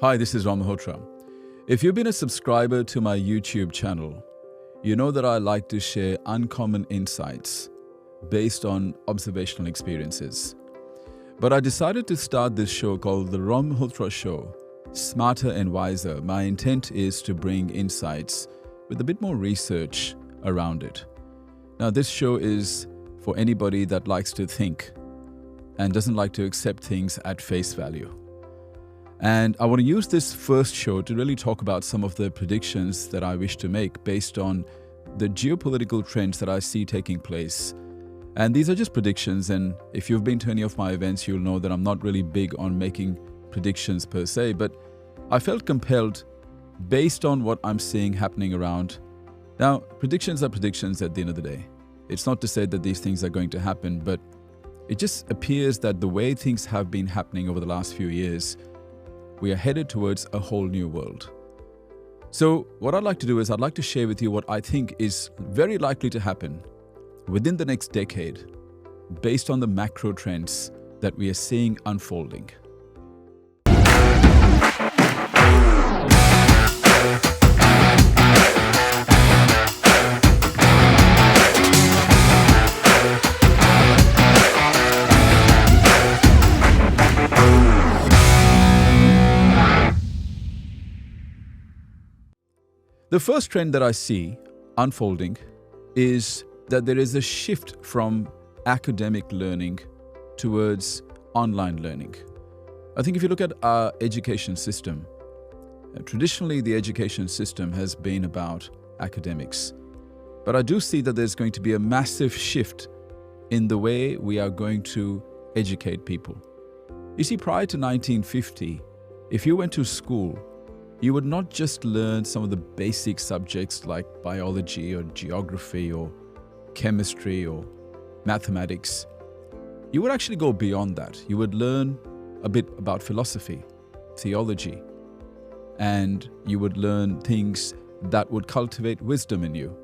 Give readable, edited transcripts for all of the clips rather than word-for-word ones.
Hi, this is Ron Malhotra. If you've been a subscriber to my YouTube channel, you know that I like to share uncommon insights based on observational experiences. But I decided to start this show called the Ron Malhotra Show, Smarter and Wiser. My intent is to bring insights with a bit more research around it. Now, this show is for anybody that likes to think and doesn't like to accept things at face value. And I want to use this first show to really talk about some of the predictions that I wish to make based on the geopolitical trends that I see taking place. And these are just predictions, and if you've been to any of my events, you'll know that I'm not really big on making predictions per se, but I felt compelled based on what I'm seeing happening around. Now, predictions are predictions at the end of the day. It's not to say that these things are going to happen, but it just appears that the way things have been happening over the last few years, we are headed towards a whole new world. So what I'd like to do is I'd like to share with you what I think is very likely to happen within the next decade based on the macro trends that we are seeing unfolding. The first trend that I see unfolding is that there is a shift from academic learning towards online learning. I think if you look at our education system, traditionally the education system has been about academics. But I do see that there's going to be a massive shift in the way we are going to educate people. You see, prior to 1950, if you went to school, you would not just learn some of the basic subjects like biology or geography or chemistry or mathematics. You would actually go beyond that. You would learn a bit about philosophy, theology, and you would learn things that would cultivate wisdom in you.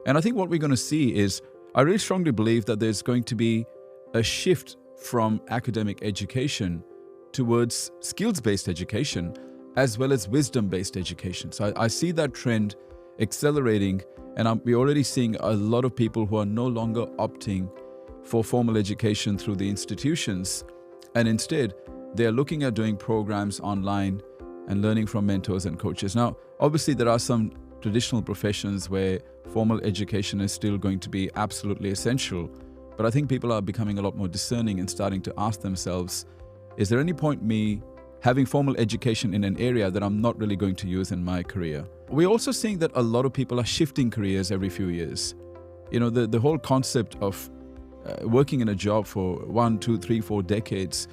And I think what we're going to see is, I really strongly believe that there's going to be a shift from academic education towards skills-based education, as well as wisdom-based education. So I see that trend accelerating, and we're already seeing a lot of people who are no longer opting for formal education through the institutions, and instead they're looking at doing programs online and learning from mentors and coaches. Now, obviously there are some traditional professions where formal education is still going to be absolutely essential, but I think people are becoming a lot more discerning and starting to ask themselves, is there any point me having formal education in an area that I'm not really going to use in my career? We're also seeing that a lot of people are shifting careers every few years. You know, the whole concept of working in a job for 1, 2, 3, 4 decades,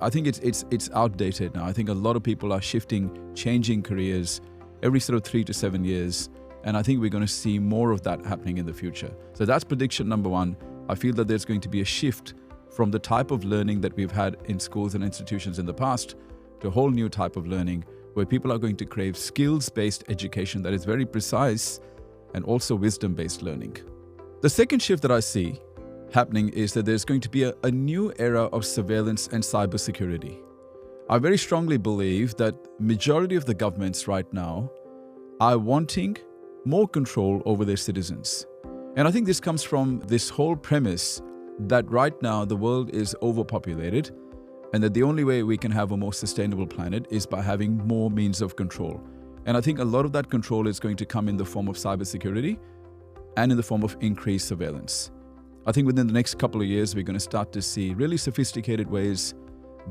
I think it's outdated now. I think a lot of people are changing careers every sort of 3 to 7 years. And I think we're going to see more of that happening in the future. So that's prediction number one. I feel that there's going to be a shift from the type of learning that we've had in schools and institutions in the past to a whole new type of learning where people are going to crave skills-based education that is very precise and also wisdom-based learning. The second shift that I see happening is that there's going to be a new era of surveillance and cybersecurity. I very strongly believe that majority of the governments right now are wanting more control over their citizens. And I think this comes from this whole premise that right now the world is overpopulated, and that the only way we can have a more sustainable planet is by having more means of control. And I think a lot of that control is going to come in the form of cybersecurity and in the form of increased surveillance. I think within the next couple of years, we're going to start to see really sophisticated ways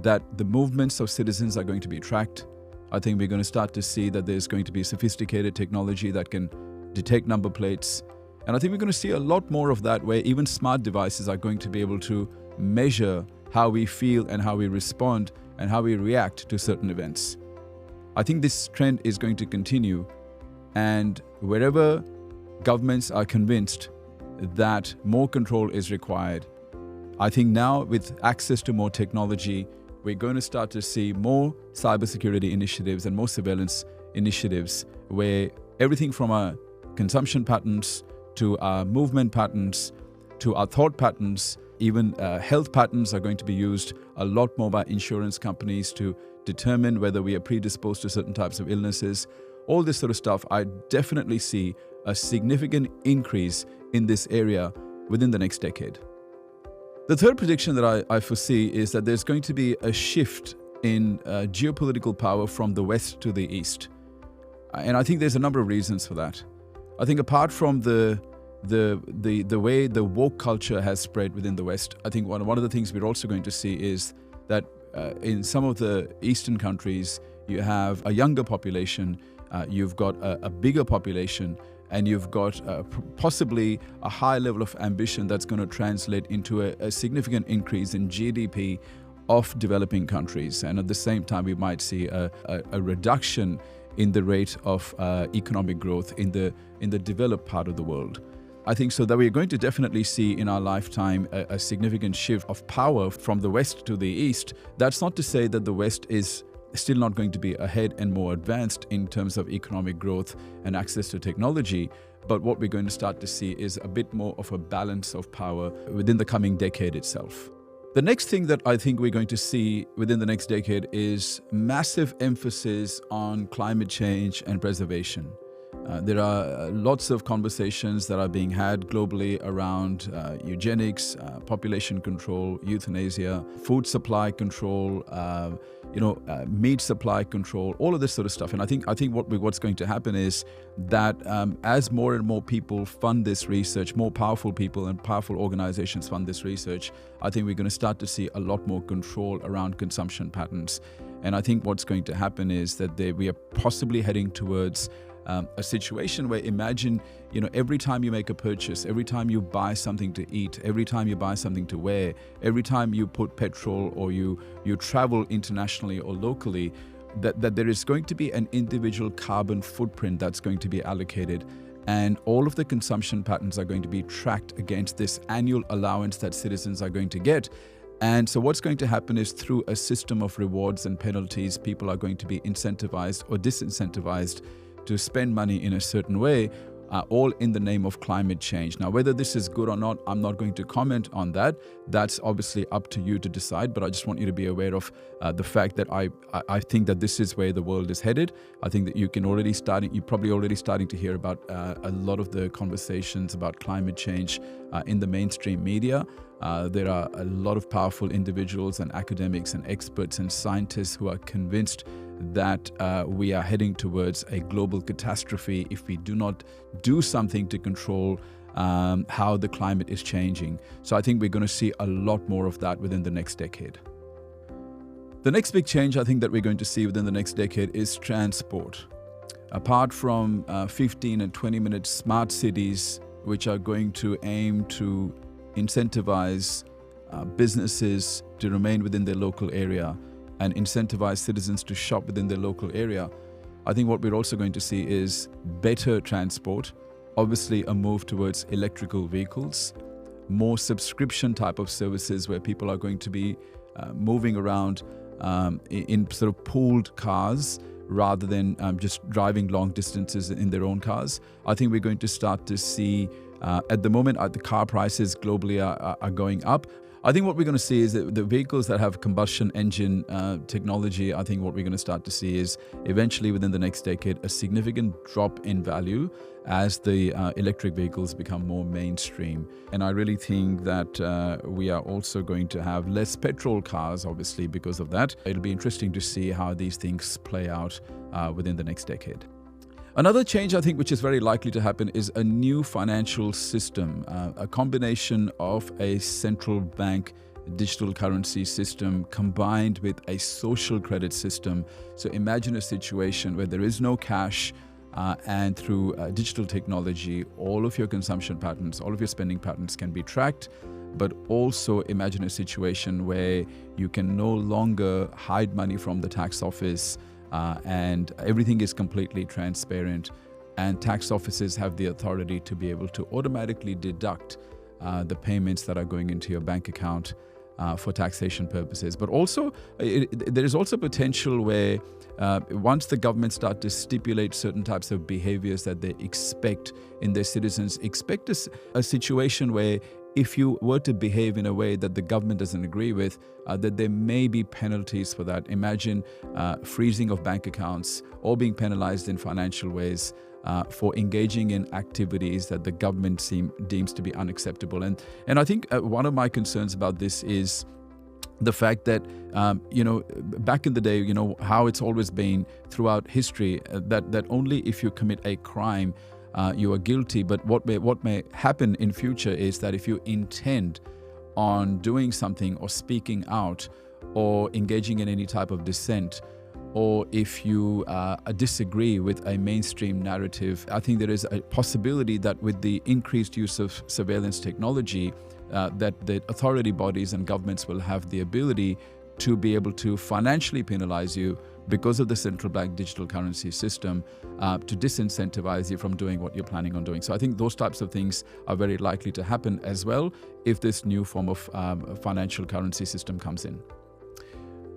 that the movements of citizens are going to be tracked. I think we're going to start to see that there's going to be sophisticated technology that can detect number plates. And I think we're going to see a lot more of that, where even smart devices are going to be able to measure how we feel and how we respond and how we react to certain events. I think this trend is going to continue, and wherever governments are convinced that more control is required, I think now with access to more technology, we're going to start to see more cybersecurity initiatives and more surveillance initiatives where everything from our consumption patterns to our movement patterns to our thought patterns, even health patterns are going to be used a lot more by insurance companies to determine whether we are predisposed to certain types of illnesses. All this sort of stuff, I definitely see a significant increase in this area within the next decade. The third prediction that I foresee is that there's going to be a shift in geopolitical power from the West to the East. And I think there's a number of reasons for that. I think apart from the way the woke culture has spread within the West, I think one of the things we're also going to see is that in some of the Eastern countries, you have a younger population, you've got a bigger population, and you've got possibly a high level of ambition that's going to translate into a significant increase in GDP of developing countries. And at the same time, we might see a reduction in the rate of economic growth in the developed part of the world. I think so that we're going to definitely see in our lifetime a significant shift of power from the West to the East. That's not to say that the West is still not going to be ahead and more advanced in terms of economic growth and access to technology. But what we're going to start to see is a bit more of a balance of power within the coming decade itself. The next thing that I think we're going to see within the next decade is massive emphasis on climate change and preservation. There are lots of conversations that are being had globally around eugenics, population control, euthanasia, food supply control, meat supply control, all of this sort of stuff. And I think what's going to happen is that as more and more people fund this research, more powerful people and powerful organizations fund this research, I think we're going to start to see a lot more control around consumption patterns. And I think what's going to happen is that we are possibly heading towards a situation where imagine, every time you make a purchase, every time you buy something to eat, every time you buy something to wear, every time you put petrol or you travel internationally or locally, that there is going to be an individual carbon footprint that's going to be allocated. And all of the consumption patterns are going to be tracked against this annual allowance that citizens are going to get. And so what's going to happen is through a system of rewards and penalties, people are going to be incentivized or disincentivized to spend money in a certain way, all in the name of climate change. Now, whether this is good or not, I'm not going to comment on that. That's obviously up to you to decide, but I just want you to be aware of the fact that I think that this is where the world is headed. I think that you're probably already starting to hear about a lot of the conversations about climate change in the mainstream media. There are a lot of powerful individuals and academics and experts and scientists who are convinced that we are heading towards a global catastrophe if we do not do something to control how the climate is changing. So I think we're going to see a lot more of that within the next decade. The next big change I think that we're going to see within the next decade is transport. Apart from 15 and 20-minute smart cities, which are going to aim to incentivize businesses to remain within their local area and incentivize citizens to shop within their local area, I think what we're also going to see is better transport, obviously a move towards electrical vehicles, more subscription type of services where people are going to be moving around in sort of pooled cars rather than just driving long distances in their own cars. I think we're going to start to see, at the moment, the car prices globally are going up. I think what we're going to see is that the vehicles that have combustion engine technology, I think what we're going to start to see is eventually within the next decade, a significant drop in value as the electric vehicles become more mainstream. And I really think that we are also going to have less petrol cars, obviously, because of that. It'll be interesting to see how these things play out within the next decade. Another change, I think, which is very likely to happen is a new financial system, a combination of a central bank digital currency system combined with a social credit system. So imagine a situation where there is no cash and through digital technology, all of your consumption patterns, all of your spending patterns can be tracked. But also imagine a situation where you can no longer hide money from the tax office, and everything is completely transparent, and tax offices have the authority to be able to automatically deduct the payments that are going into your bank account for taxation purposes. But also, there is also potential where once the government start to stipulate certain types of behaviors that they expect in their citizens, expect a situation where if you were to behave in a way that the government doesn't agree with, that there may be penalties for that. Imagine freezing of bank accounts or being penalized in financial ways for engaging in activities that the government deems to be unacceptable. And I think one of my concerns about this is the fact that, back in the day, how it's always been throughout history, that only if you commit a crime, you are guilty. But what may happen in future is that if you intend on doing something or speaking out or engaging in any type of dissent, or if you disagree with a mainstream narrative, I think there is a possibility that with the increased use of surveillance technology, that the authority bodies and governments will have the ability to be able to financially penalize you because of the central bank digital currency system, to disincentivize you from doing what you're planning on doing. So I think those types of things are very likely to happen as well if this new form of financial currency system comes in.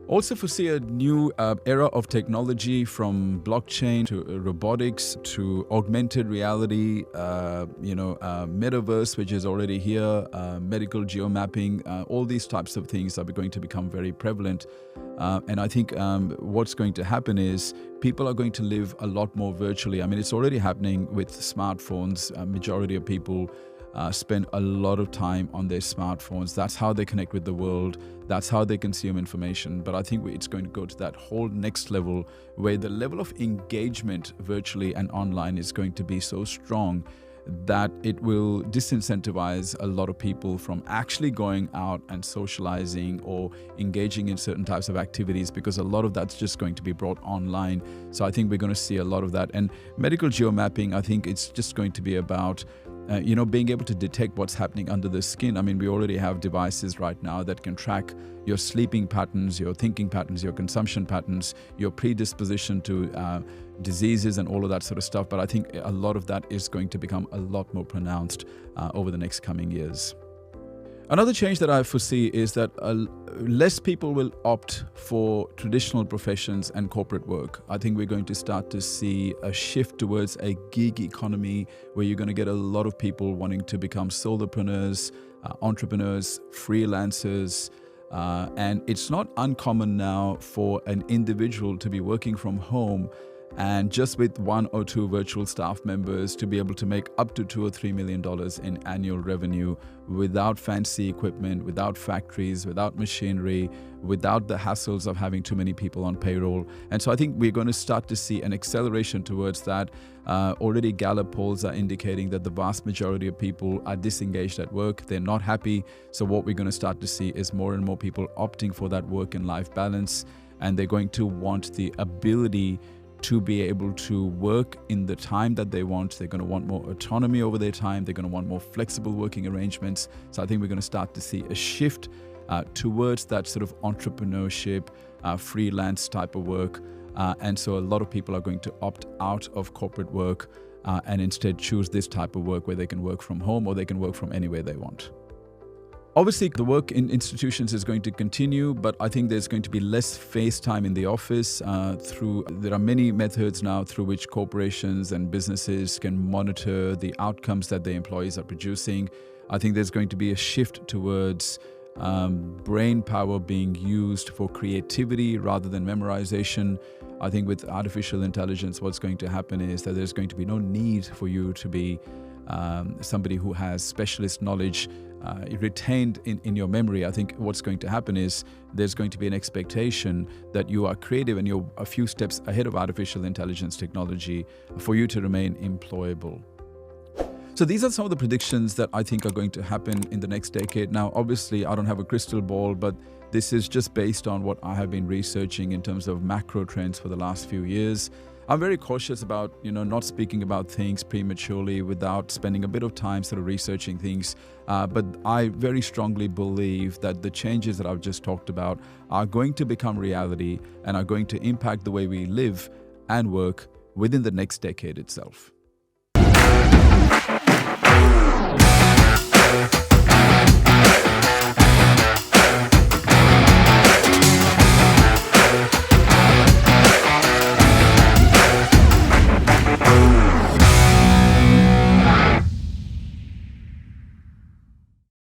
Also foresee a new era of technology, from blockchain to robotics to augmented reality, metaverse, which is already here, medical geomapping. All these types of things are going to become very prevalent. And I think what's going to happen is people are going to live a lot more virtually. I mean, it's already happening with smartphones. A majority of people spend a lot of time on their smartphones. That's how they connect with the world. That's how they consume information. But I think it's going to go to that whole next level where the level of engagement virtually and online is going to be so strong that it will disincentivize a lot of people from actually going out and socializing or engaging in certain types of activities, because a lot of that's just going to be brought online. So I think we're going to see a lot of that. And medical geomapping, I think it's just going to be about being able to detect what's happening under the skin. I mean, we already have devices right now that can track your sleeping patterns, your thinking patterns, your consumption patterns, your predisposition to diseases and all of that sort of stuff. But I think a lot of that is going to become a lot more pronounced over the next coming years. Another change that I foresee is that less people will opt for traditional professions and corporate work. I think we're going to start to see a shift towards a gig economy where you're going to get a lot of people wanting to become solopreneurs, entrepreneurs, freelancers. And it's not uncommon now for an individual to be working from home and just with 1 or 2 virtual staff members to be able to make up to $2 or $3 million in annual revenue without fancy equipment, without factories, without machinery, without the hassles of having too many people on payroll. And so I think we're going to start to see an acceleration towards that. Already Gallup polls are indicating that the vast majority of people are disengaged at work. They're not happy. So what we're going to start to see is more and more people opting for that work and life balance. And they're going to want the ability to be able to work in the time that they want. They're going to want more autonomy over their time. They're going to want more flexible working arrangements. So I think we're going to start to see a shift towards that sort of entrepreneurship, freelance type of work. And so a lot of people are going to opt out of corporate work and instead choose this type of work where they can work from home or they can work from anywhere they want. Obviously, the work in institutions is going to continue, but I think there's going to be less face time in the office. There are many methods now through which corporations and businesses can monitor the outcomes that their employees are producing. I think there's going to be a shift towards brain power being used for creativity rather than memorization. I think with artificial intelligence, what's going to happen is that there's going to be no need for you to be somebody who has specialist knowledge retained in your memory. I think what's going to happen is there's going to be an expectation that you are creative and you're a few steps ahead of artificial intelligence technology for you to remain employable. So these are some of the predictions that I think are going to happen in the next decade. Now, obviously, I don't have a crystal ball, but this is just based on what I have been researching in terms of macro trends for the last few years. I'm very cautious about, not speaking about things prematurely without spending a bit of time sort of researching things. But I very strongly believe that the changes that I've just talked about are going to become reality and are going to impact the way we live and work within the next decade itself.